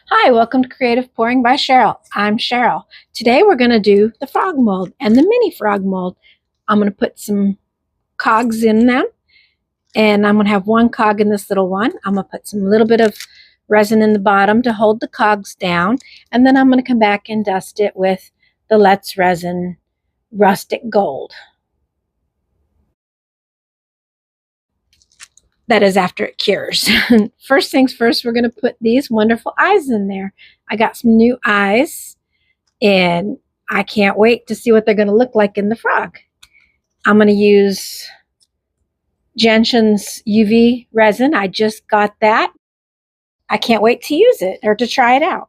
Hi, welcome to Creative Pouring by Cheryl. I'm Cheryl. Today we're going to do the frog mold and the mini frog mold. I'm going to put some cogs in them, and I'm going to have one cog in this little one. I'm going to put some little bit of resin in the bottom to hold the cogs down, and then I'm going to come back and dust it with the Let's Resin Rustic Gold. That is after it cures. First things first, we're going to put these wonderful eyes in there. I got some new eyes, and I can't wait to see what they're going to look like in the frog. I'm going to use Gentian's UV resin. I just got that. I can't wait to use it or to try it out.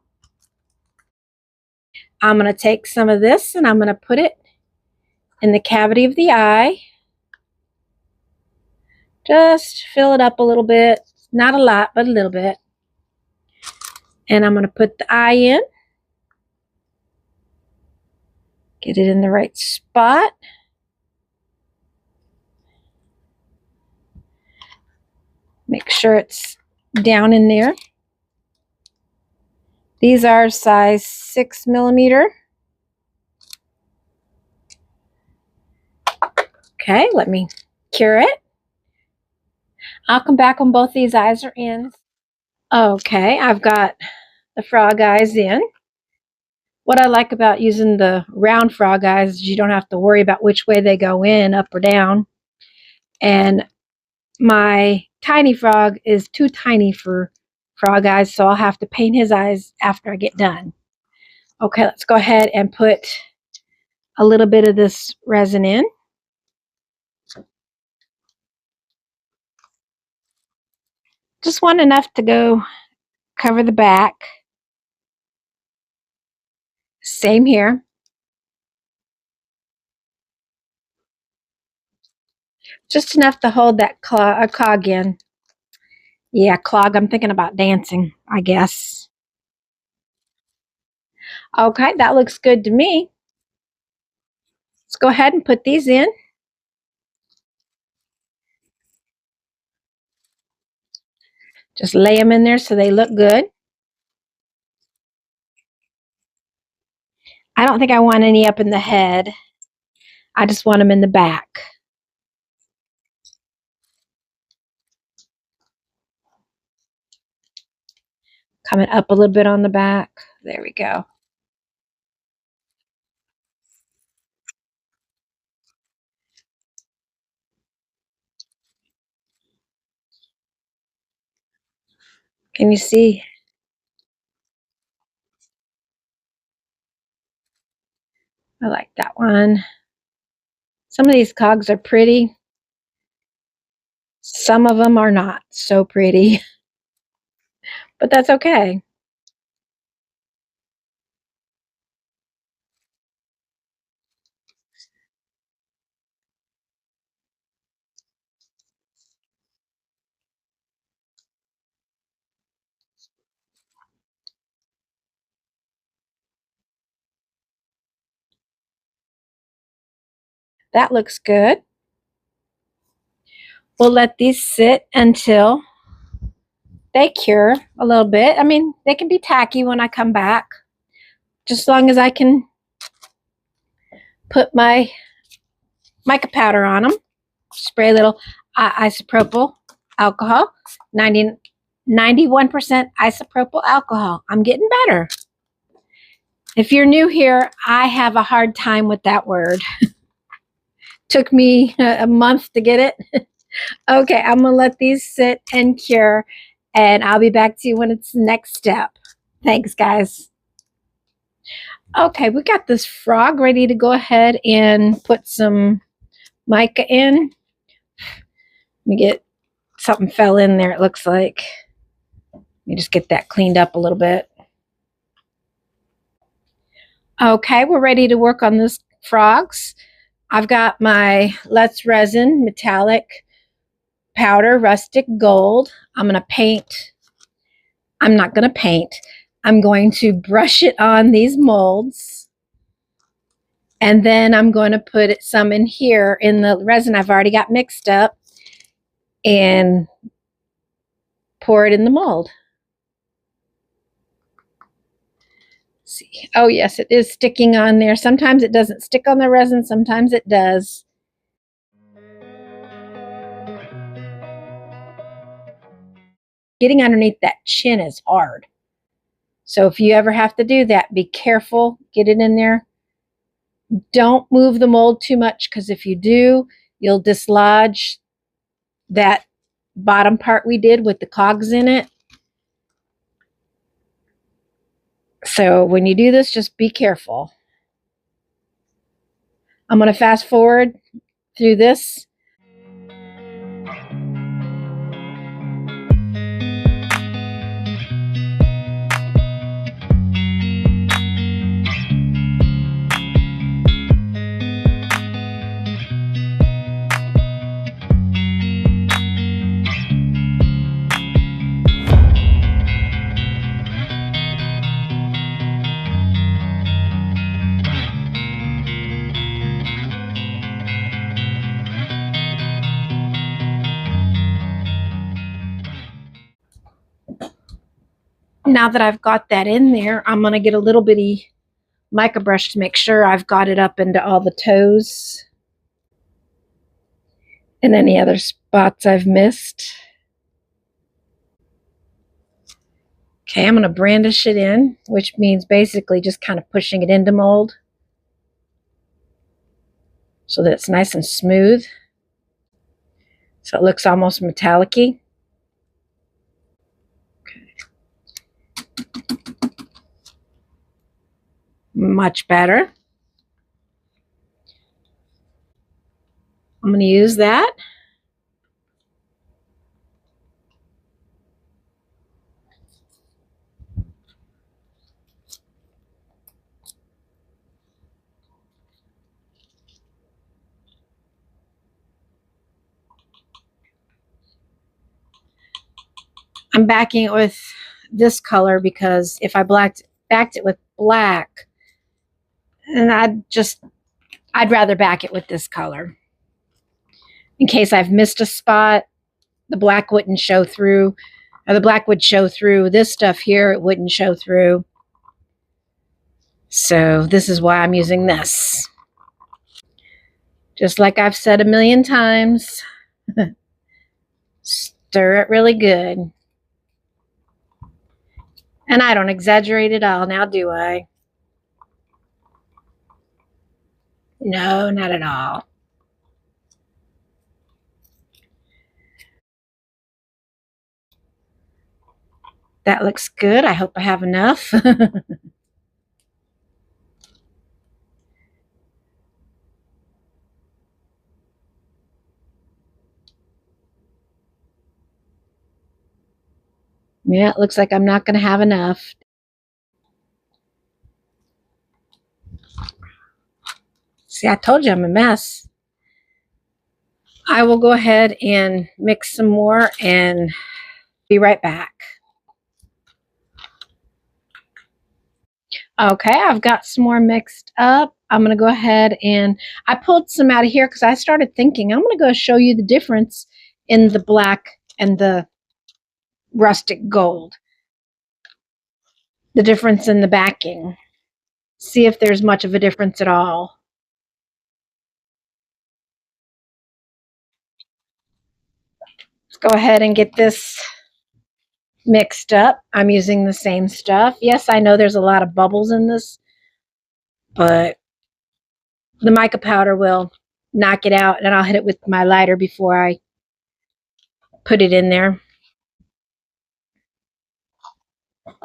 I'm going to take some of this and I'm going to put it in the cavity of the eye. Just fill it up a little bit. Not a lot, but a little bit. And I'm going to put the eye in. Get it in the right spot. Make sure it's down in there. These are size 6 millimeter. Okay, let me cure it. I'll come back when both these eyes are in. Okay, I've got the frog eyes in. What I like about using the round frog eyes is you don't have to worry about which way they go in, up or down. And my tiny frog is too tiny for frog eyes, so I'll have to paint his eyes after I get done. Okay, let's go ahead and put a little bit of this resin in. Just want enough to go cover the back. Same here. Just enough to hold that cog in. Yeah, clog. I'm thinking about dancing, I guess. Okay, that looks good to me. Let's go ahead and put these in. Just lay them in there so they look good. I don't think I want any up in the head. I just want them in the back. Coming up a little bit on the back. There we go. Can you see? I like that one. Some of these cogs are pretty. Some of them are not so pretty. But that's okay. That looks good. We'll let these sit until they cure a little bit. I mean, they can be tacky when I come back. Just as long as I can put my mica powder on them. Spray a little isopropyl alcohol. 91% isopropyl alcohol. I'm getting better. If you're new here, I have a hard time with that word. Took me a month to get it. Okay, I'm going to let these sit and cure, and I'll be back to you when it's the next step. Thanks, guys. Okay, we got this frog ready to go ahead and put some mica in. Let me get something fell in there, it looks like. Let me just get that cleaned up a little bit. Okay, we're ready to work on this frogs. I've got my Let's Resin metallic powder, rustic gold. I'm going to paint. I'm not going to paint. I'm going to brush it on these molds. And then I'm going to put some in here in the resin I've already got mixed up and pour it in the mold. see. Oh, yes, it is sticking on there. Sometimes it doesn't stick on the resin, sometimes it does. Getting underneath that chin is hard. So if you ever have to do that, be careful. Get it in there. Don't move the mold too much, because if you do, you'll dislodge that bottom part we did with the cogs in it. So when you do this, just be careful. I'm going to fast forward through this. Now that I've got that in there, I'm going to get a little bitty mica brush to make sure I've got it up into all the toes and any other spots I've missed. Okay, I'm going to brandish it in, which means basically just kind of pushing it into mold so that it's nice and smooth. So it looks almost metallic-y. Much better. I'm going to use that. I'm backing it with this color because if I backed it with black, and I'd rather back it with this color. In case I've missed a spot, the black wouldn't show through, or the black would show through. This stuff here, it wouldn't show through. So this is why I'm using this. Just like I've said a million times, stir it really good. And I don't exaggerate at all, now do I? No, not at all. That looks good. I hope I have enough. Yeah, it looks like I'm not going to have enough. See, I told you I'm a mess. I will go ahead and mix some more and be right back. Okay, I've got some more mixed up. I'm going to go ahead and I pulled some out of here because I started thinking I'm going to go show you the difference in the black and the rustic gold. The difference in the backing. See if there's much of a difference at all. Let's go ahead and get this mixed up. I'm using the same stuff. Yes, I know there's a lot of bubbles in this, but the mica powder will knock it out, and I'll hit it with my lighter before I put it in there.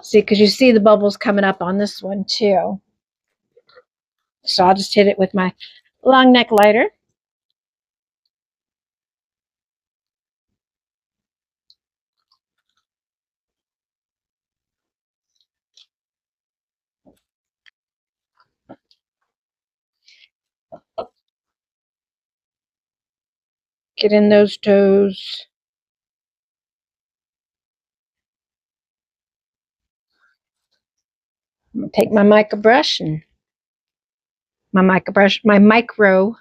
See, because you see the bubbles coming up on this one too. So I'll just hit it with my long neck lighter. Get in those toes. I'm going to take my mica brush and my micro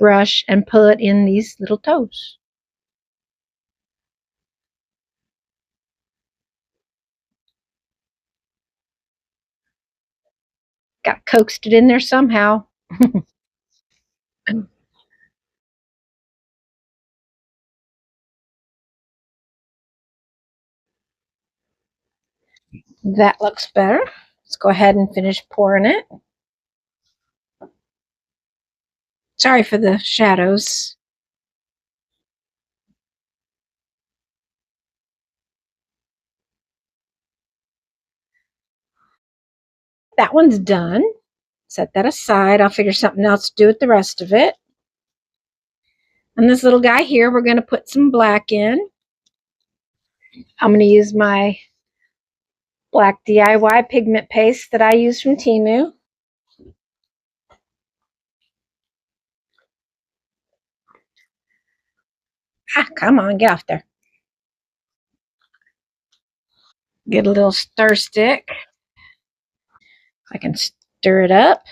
brush and pull it in these little toes. Got coaxed it in there somehow. That looks better. Let's go ahead and finish pouring it. Sorry for the shadows. That one's done. Set that aside. I'll figure something else to do with the rest of it. And this little guy here, we're going to put some black in. I'm going to use my black DIY pigment paste that I use from Temu. Ah, come on, get off there. Get a little stir stick. I can stir it up.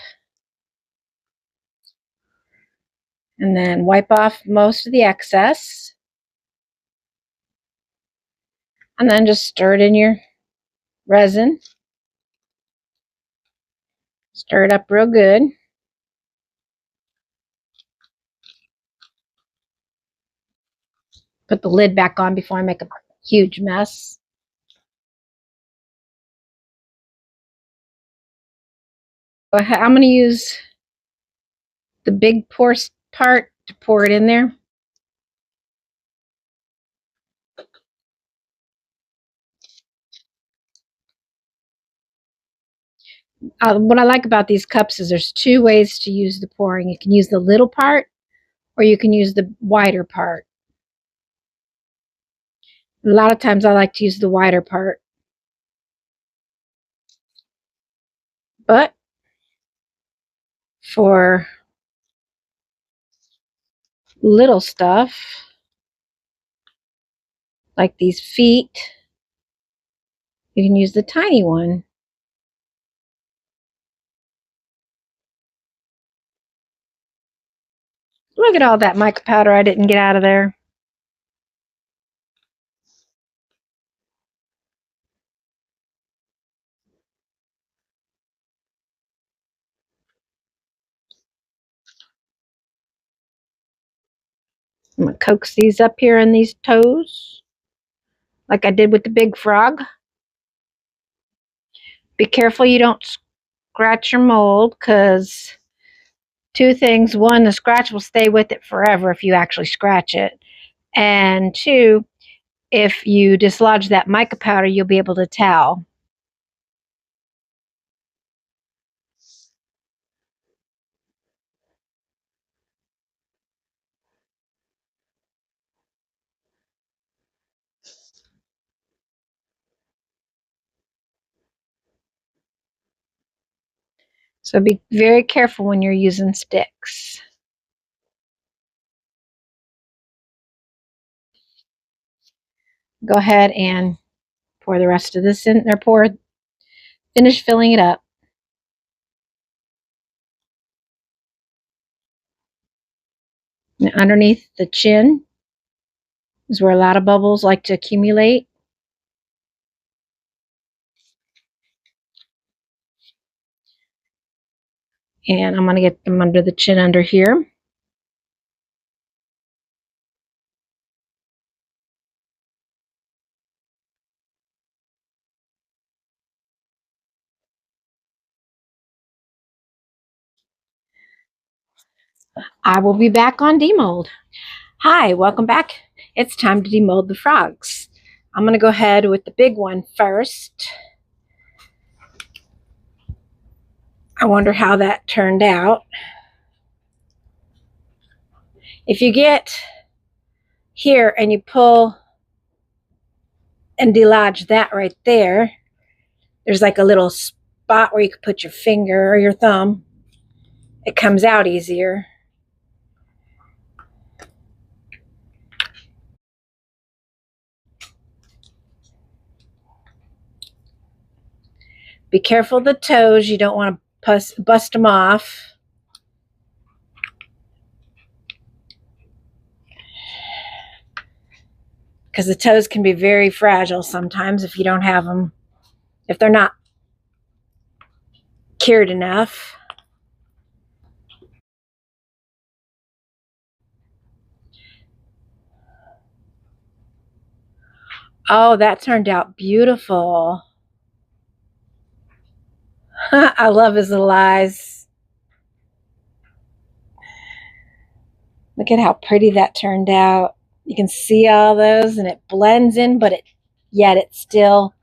And then wipe off most of the excess. And then just stir it in your resin. Stir it up real good. Put the lid back on before I make a huge mess. I'm going to use the big pour part to pour it in there. What I like about these cups is there's two ways to use the pouring. You can use the little part or you can use the wider part. A lot of times I like to use the wider part. But for little stuff, like these feet, you can use the tiny one. Look at all that mica powder I didn't get out of there. I'm going to coax these up here in these toes, like I did with the big frog. Be careful you don't scratch your mold, because two things. One, the scratch will stay with it forever if you actually scratch it. And two, if you dislodge that mica powder, you'll be able to tell. So be very careful when you're using sticks. Go ahead and pour the rest of this in, or finish filling it up. And underneath the chin is where a lot of bubbles like to accumulate. And I'm going to get them under the chin under here. I will be back on demold. Hi, welcome back. It's time to demold the frogs. I'm going to go ahead with the big one first. I wonder how that turned out. If you get here and you pull and delodge that right there, there's like a little spot where you could put your finger or your thumb. It comes out easier. Be careful of the toes. You don't want to bust them off. Because the toes can be very fragile sometimes if you don't have them, if they're not cured enough. Oh, that turned out beautiful. I love his little eyes. Look at how pretty that turned out. You can see all those and it blends in, but yet it still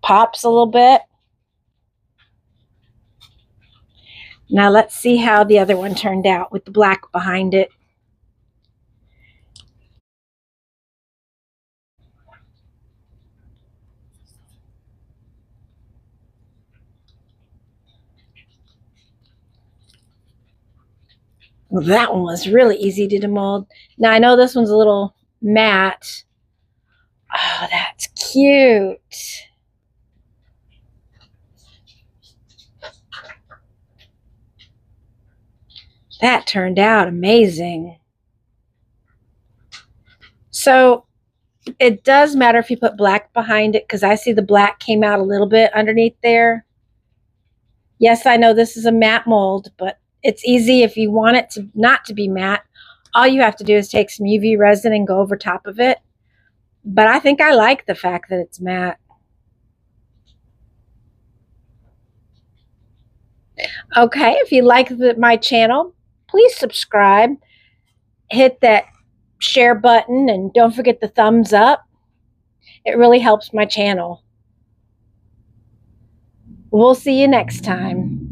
pops a little bit. Now let's see how the other one turned out with the black behind it. Well, that one was really easy to demold. Now I know this one's a little matte. Oh, that's cute. That turned out amazing. So it does matter if you put black behind it, because I see the black came out a little bit underneath there. Yes, I know this is a matte mold, but it's easy if you want it to not to be matte. All you have to do is take some UV resin and go over top of it. But I think I like the fact that it's matte. Okay, if you like my channel, please subscribe. Hit that share button and don't forget the thumbs up. It really helps my channel. We'll see you next time.